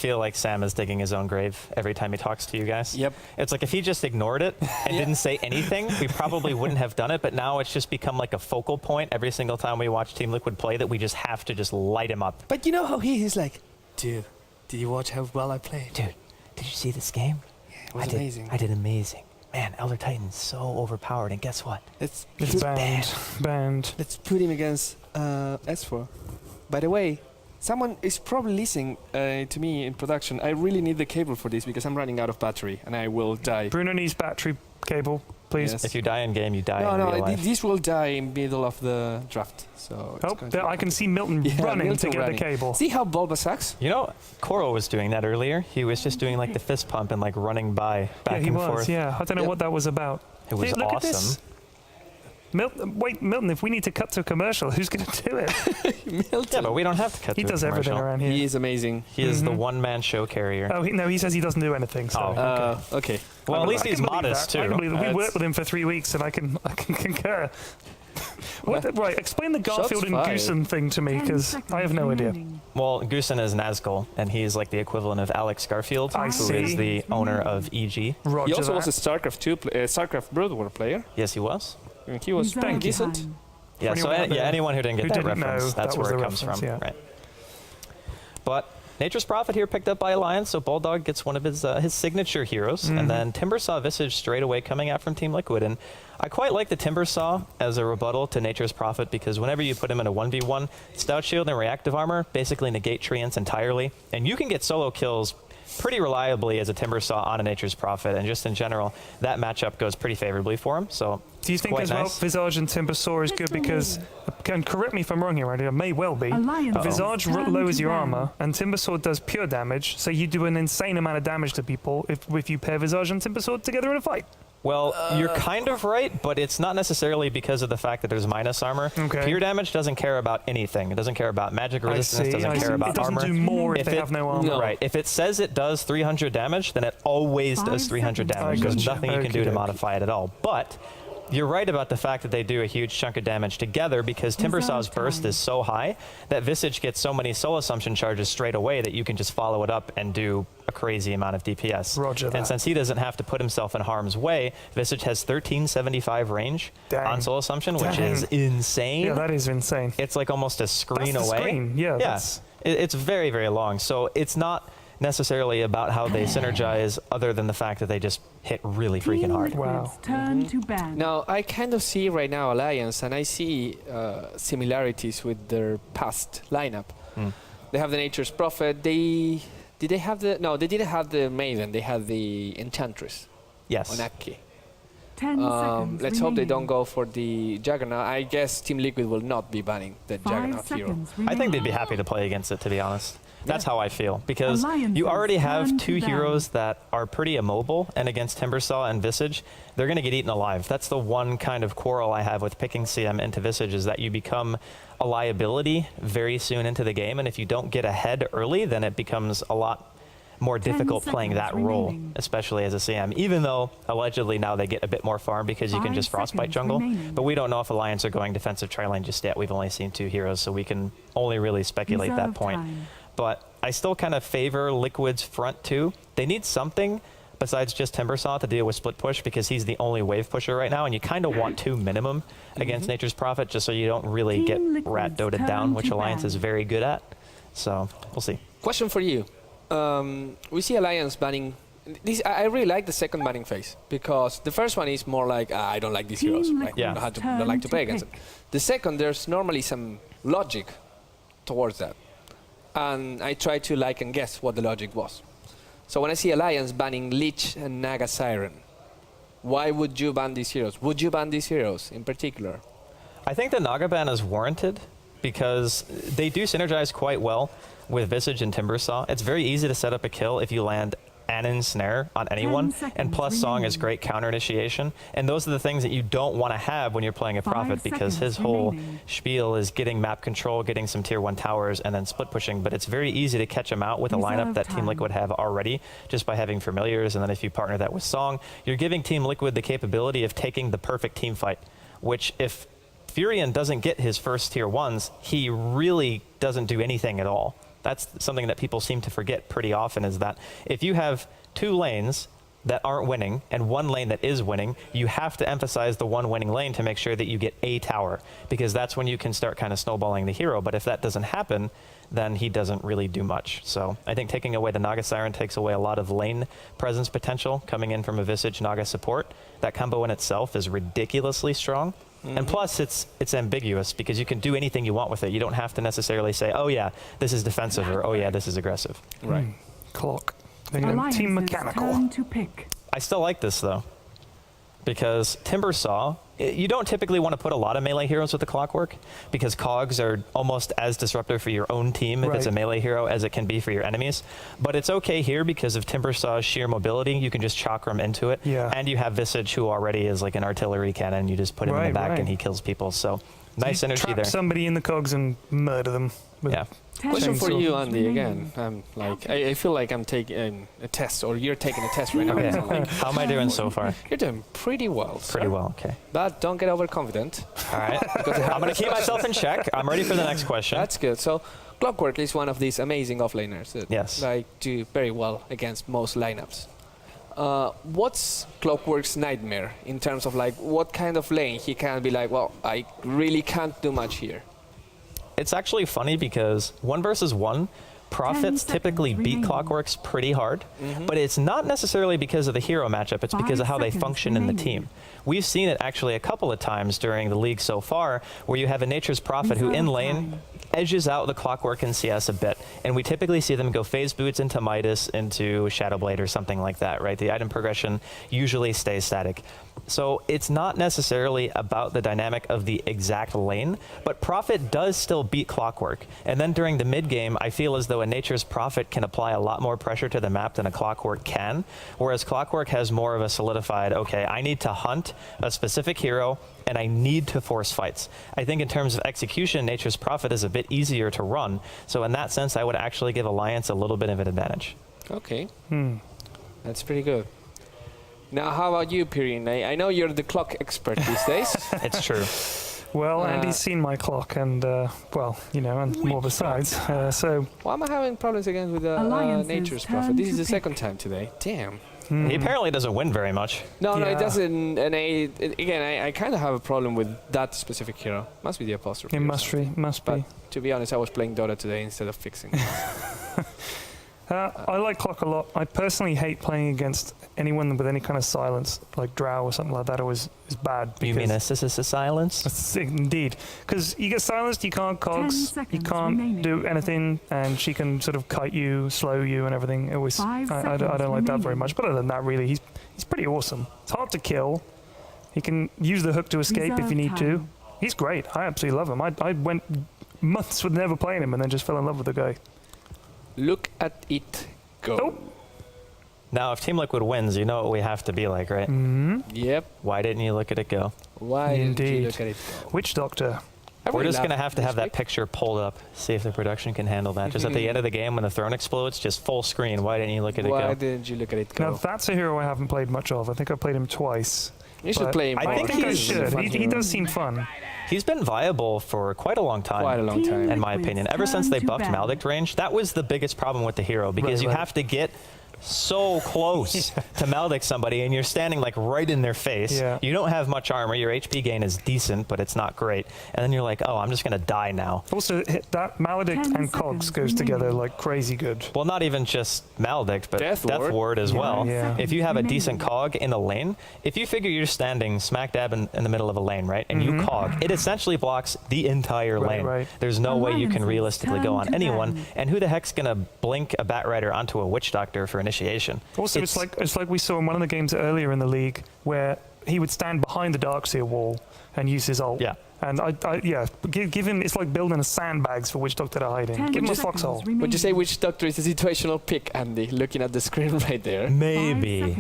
feel like Sam is digging his own grave every time he talks to you guys. Yep. It's like if he just ignored it and didn't say anything, we probably wouldn't have done it, but now it's just become like a focal point every single time we watch Team Liquid play that we just have to just light him up. But you know how he's like, dude, did you watch how well I played? Dude, did you see this game? Yeah, it was amazing. I did amazing. Man, Elder Titan's so overpowered, and guess what? It's banned. Let's put him against S4. By the way, someone is probably listening to me in production. I really need the cable for this because I'm running out of battery and I will die. Bruno needs battery cable, please. Yes. If you die in game, you die in real life. This will die in middle of the draft. So there, I can see Milton running to get the cable. See how Bulba sucks? You know, Koro was doing that earlier. He was just doing like the fist pump and like running by back and forth. Yeah, I don't know what that was about. It was look awesome. At this. Milton, if we need to cut to a commercial, who's going to do it? Milton. Yeah, but we don't have to cut to a commercial. He does everything around here. He is amazing. He is the one-man show carrier. Oh, no, he says he doesn't do anything. So. Okay. Well, at least he's modest, too. I can believe that. We worked with him for 3 weeks, and I can concur. Right, explain the Garfield and Goosen thing to me, because I have no idea. Well, Goosen is Nazgul, and he's like the equivalent of Alex Garfield, who is the owner of EG. Roger he also that. was a StarCraft 2 StarCraft Brood War player. Yes, he was. He was decent. Yeah, so anyone who didn't get that reference, that's where it comes from. Yeah. Right. But Nature's Prophet here picked up by Alliance, so Bulldog gets one of his signature heroes, and then Timbersaw Visage straight away coming out from Team Liquid. And I quite like the Timbersaw as a rebuttal to Nature's Prophet, because whenever you put him in a 1v1, Stout Shield and Reactive Armor basically negate treants entirely, and you can get solo kills pretty reliably as a Timbersaw on a Nature's Prophet, and just in general, that matchup goes pretty favorably for him. So do you think as well Visage and Timbersaw is good because, and correct me if I'm wrong here, Randy, I may well be, Visage lowers your armor and Timbersaw does pure damage, so you do an insane amount of damage to people if you pair Visage and Timbersaw together in a fight. Well, you're kind of right, but it's not necessarily because of the fact that there's minus armor. Okay. Pure damage doesn't care about anything. It doesn't care about magic resistance, doesn't care about armor. It doesn't do more if they have no armor. Right. If it says it does 300 damage, then it always does 300 damage. There's nothing you can do to modify it at all. But you're right about the fact that they do a huge chunk of damage together, because Timbersaw's burst is so high that Visage gets so many soul assumption charges straight away that you can just follow it up and do a crazy amount of DPS. Roger that. And since he doesn't have to put himself in harm's way, Visage has 1375 range on soul assumption, which is insane. Yeah, that is insane. It's like almost a screen away. Screen. Yeah, it's very, very long. So it's not necessarily about how they synergize, other than the fact that they just hit really freaking hard. Wow. Now, I kind of see right now Alliance, and I see similarities with their past lineup. They have the Nature's Prophet. Did they have the... No, they didn't have the Maiden. They had the Enchantress. Yes. On Akke. Let's hope they don't go for the Juggernaut. I guess Team Liquid will not be banning the Juggernaut hero. I think they'd be happy to play against it, to be honest. That's how I feel, because you already have two heroes that are pretty immobile, and against Timbersaw and Visage, they're going to get eaten alive. That's the one kind of quarrel I have with picking CM into Visage, is that you become a liability very soon into the game, and if you don't get ahead early, then it becomes a lot more difficult playing that role, especially as a CM, even though allegedly now they get a bit more farm because you can just frostbite jungle. But we don't know if Alliance are going defensive tri-lane just yet. We've only seen two heroes, so we can only really speculate that point. But I still kind of favor Liquid's front two. They need something besides just Timbersaw to deal with split push, because he's the only wave pusher right now, and you kind of want two minimum against Nature's Prophet, just so you don't really get rat doted down, which Alliance is very good at. So we'll see. Question for you. We see Alliance banning. I really like the second banning phase, because the first one is more like, I don't like these heroes. Like, I don't like to play against them. The second, there's normally some logic towards that. And I try to like and guess what the logic was. So when I see Alliance banning Lich and Naga Siren, why would you ban these heroes? Would you ban these heroes in particular? I think the Naga ban is warranted, because they do synergize quite well with Visage and Timbersaw. It's very easy to set up a kill if you land an snare on anyone, and plus Song is great counter initiation, and those are the things that you don't want to have when you're playing a Prophet, because his whole spiel is getting map control, getting some tier 1 towers, and then split pushing. But it's very easy to catch him out with a lineup that Team Liquid have already, just by having familiars, and then if you partner that with Song, you're giving Team Liquid the capability of taking the perfect team fight, which if Furion doesn't get his first tier 1s, he really doesn't do anything at all. That's something that people seem to forget pretty often, is that if you have 2 lanes that aren't winning and 1 lane that is winning, you have to emphasize the 1 winning lane to make sure that you get a tower, because that's when you can start kind of snowballing the hero. But if that doesn't happen, then he doesn't really do much. So I think taking away the Naga Siren takes away a lot of lane presence potential coming in from a Visage Naga support. That combo in itself is ridiculously strong. And plus, it's ambiguous, because you can do anything you want with it. You don't have to necessarily say, oh yeah, this is defensive, or oh yeah, this is aggressive. Right. Clock. Team Mechanical. I still like this though, because Timbersaw, you don't typically want to put a lot of melee heroes with the clockwerk, because cogs are almost as disruptive for your own team if it's a melee hero as it can be for your enemies. But it's okay here because of Timbersaw's sheer mobility. You can just chakra him into it, and you have Visage, who already is like an artillery cannon. You just put him in the back and he kills people. So nice synergy trap there. Somebody in the cogs and murder them. Yeah. Question for you, Andy, again. I feel like I'm taking a test, or you're taking a test right now. Okay. How am I doing so far? You're doing pretty well, sir. Pretty well, okay. But don't get overconfident. All right. I'm going to keep myself in check. I'm ready for the next question. That's good. So clockwerk is one of these amazing offlaners that like do very well against most lineups. What's clockwerk's nightmare in terms of like what kind of lane he can be like, well, I really can't do much here? It's actually funny because 1 versus 1, Prophets typically beat Clockwerks pretty hard, but it's not necessarily because of the hero matchup, it's because of how they function in the team. We've seen it actually a couple of times during the league so far, where you have a Nature's Prophet who in lane edges out the Clockwerk and CS a bit, and we typically see them go phase boots into Midas, into Shadowblade or something like that, right? The item progression usually stays static. So it's not necessarily about the dynamic of the exact lane, but Prophet does still beat Clockwerk. And then during the mid game, I feel as though a Nature's Prophet can apply a lot more pressure to the map than a Clockwerk can, whereas Clockwerk has more of a solidified, okay, I need to hunt a specific hero and I need to force fights. I think in terms of execution, Nature's Prophet is a bit easier to run. So in that sense, I would actually give Alliance a little bit of an advantage. Okay. That's pretty good. Now, how about you, Pirin? I know you're the clock expert these days. It's true. Well, Andy's seen my clock, and well, you know, and more besides. So why am I having problems again with Nature's Prophet? This is the second time today. Damn. He apparently doesn't win very much. No, it doesn't. And I kind of have a problem with that specific hero. Must be the apostrophe. It must be. To be honest, I was playing Dota today instead of fixing. I like clock a lot. I personally hate playing against anyone with any kind of silence, like Drow or something like that. Always is bad. You mean a silence? Indeed, because you get silenced, you can't cogs, you can't do anything, and she can sort of kite you, slow you, and everything. It was I don't like that very much. But other than that, really, he's pretty awesome. It's hard to kill. He can use the hook to escape if you need to. He's great. I absolutely love him. I went months with never playing him, and then just fell in love with the guy. Look at it go. Oh. Now, if Team Liquid wins, you know what we have to be like, right? Yep. Why didn't you look at it go? Why didn't you look at it go? Witch Doctor. We're just going to have that picture pulled up, see if the production can handle that. Just at the end of the game when the throne explodes, just full screen. Why didn't you look at it go? Why didn't you look at it go? Now, that's a hero I haven't played much of. I think I played him twice. You should play him more. I think I should. He does seem fun. He's been viable for quite a long time. Quite a long time. In my opinion. Ever since they buffed Maldict range, that was the biggest problem with the hero, because you have to get so close to Maldict somebody, and you're standing like right in their face. You don't have much armor. Your HP gain is decent, but it's not great. And then you're like, oh, I'm just going to die now. Also, that Maledict and Cogs goes together like crazy good. Well, not even just Maledict, but Death Ward as well. If you have a decent cog in a lane, if you figure you're standing smack dab in the middle of a lane, right, and you cog, it essentially blocks the entire lane. There's no way you can realistically go on anyone. And who the heck's going to blink a Batrider onto a Witch Doctor for initiation? Also, it's like we saw in one of the games earlier in the league where he would stand behind the Darkseer wall and use his ult. And give him. It's like building a sandbags for Witch Doctor to hide in. Give him a foxhole. Would you say Witch Doctor is a situational pick, Andy? Looking at the screen right there. Maybe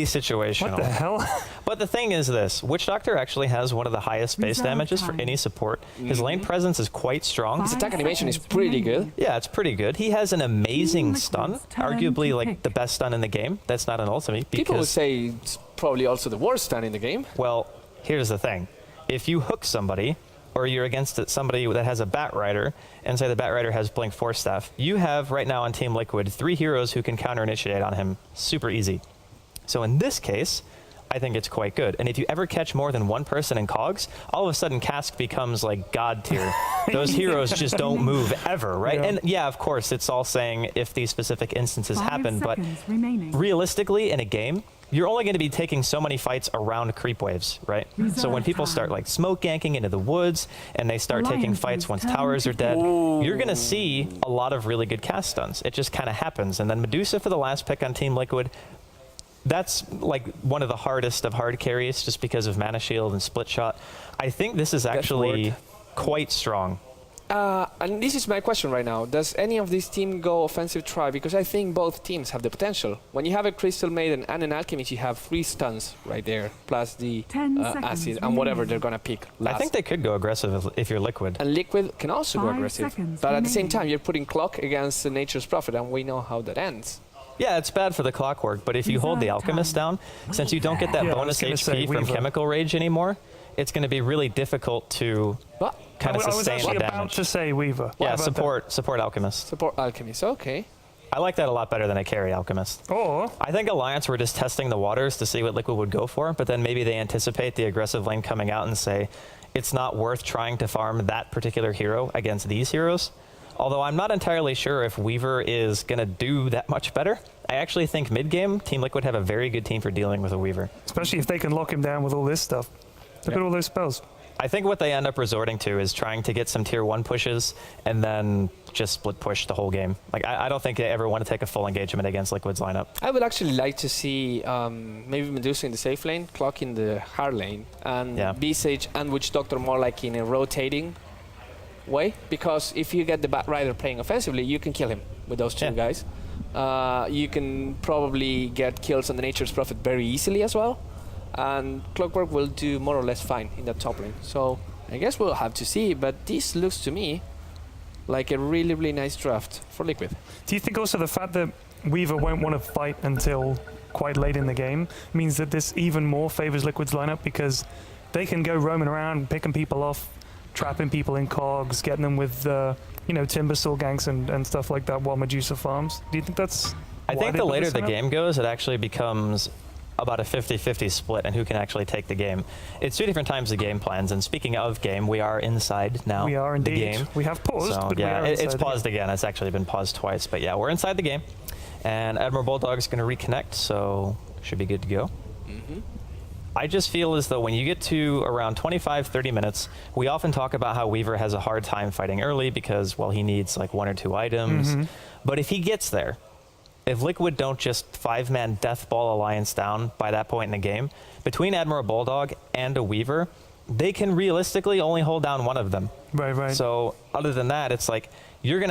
situational. What the hell? But the thing is this: Witch Doctor actually has one of the highest base damages for any support. His lane presence is quite strong. His attack animation is pretty good. Yeah, it's pretty good. He has an amazing stun, arguably like the best stun in the game. That's not an ultimate. People would say it's probably also the worst stun in the game. Well, here's the thing. If you hook somebody or you're against somebody that has a batrider, and say the batrider has blink force staff, you have right now on Team Liquid 3 heroes who can counter initiate on him super easy. So in this case, I think it's quite good. And if you ever catch more than one person in cogs, all of a sudden Cask becomes like god tier. Those heroes just don't move ever, right? Yeah. And yeah, of course, it's all saying if these specific instances happen, but realistically in a game, you're only going to be taking so many fights around creep waves, right? So when people start like smoke ganking into the woods and they start taking fights once towers are dead, you're going to see a lot of really good cast stuns. It just kind of happens. And then Medusa for the last pick on Team Liquid, that's like one of the hardest of hard carries just because of mana shield and split shot. I think this is actually quite strong. And this is my question right now. Does any of this team go offensive try? Because I think both teams have the potential. When you have a Crystal Maiden and an Alchemist, you have 3 stuns right there, plus the acid and whatever they're going to pick last. I think they could go aggressive if you're Liquid. And Liquid can also go aggressive. But at the same time, you're putting Clock against Nature's Prophet, and we know how that ends. Yeah, it's bad for the clockwork, but if you hold the alchemist down, since you don't get that bonus HP from chemical rage anymore, it's going to be really difficult to kind of sustain the damage. I was actually about to say Weaver. Yeah, support alchemist. Support alchemist, okay. I like that a lot better than a carry alchemist. Or I think Alliance were just testing the waters to see what Liquid would go for, but then maybe they anticipate the aggressive lane coming out and say, it's not worth trying to farm that particular hero against these heroes. Although I'm not entirely sure if Weaver is going to do that much better. I actually think mid-game, Team Liquid have a very good team for dealing with a Weaver. Especially if they can lock him down with all this stuff. Look at all those spells. I think what they end up resorting to is trying to get some tier 1 pushes and then just split push the whole game. Like I don't think they ever want to take a full engagement against Liquid's lineup. I would actually like to see maybe Medusa in the safe lane, Clock in the hard lane, and Visage and Witch Doctor more like in a rotating way, because if you get the batrider playing offensively, you can kill him with those 2 guys. You can probably get kills on the Nature's Prophet very easily as well, and Clockwerk will do more or less fine in that top lane. So I guess we'll have to see, but this looks to me like a really, really nice draft for Liquid. Do you think also the fact that Weaver won't want to fight until quite late in the game means that this even more favors Liquid's lineup, because they can go roaming around, picking people off, trapping people in cogs, getting them with timbersaw ganks and stuff like that while Medusa farms? Do you think that's I think the later the game goes, it actually becomes about a 50-50 split and who can actually take the game. It's 2 different times the game plans, and speaking of game, we are inside now. We are indeed. The game. We have paused, so, but yeah, it's paused again. It's actually been paused twice, but yeah, we're inside the game, and AdmiralBulldog is going to reconnect, so should be good to go. I just feel as though when you get to around 25-30 minutes, we often talk about how Weaver has a hard time fighting early because, well, he needs like 1 or 2 items. But if he gets there, if Liquid don't just 5-man death ball Alliance down by that point in the game, between AdmiralBulldog and a Weaver, they can realistically only hold down one of them. Right. So other than that, it's like you're going to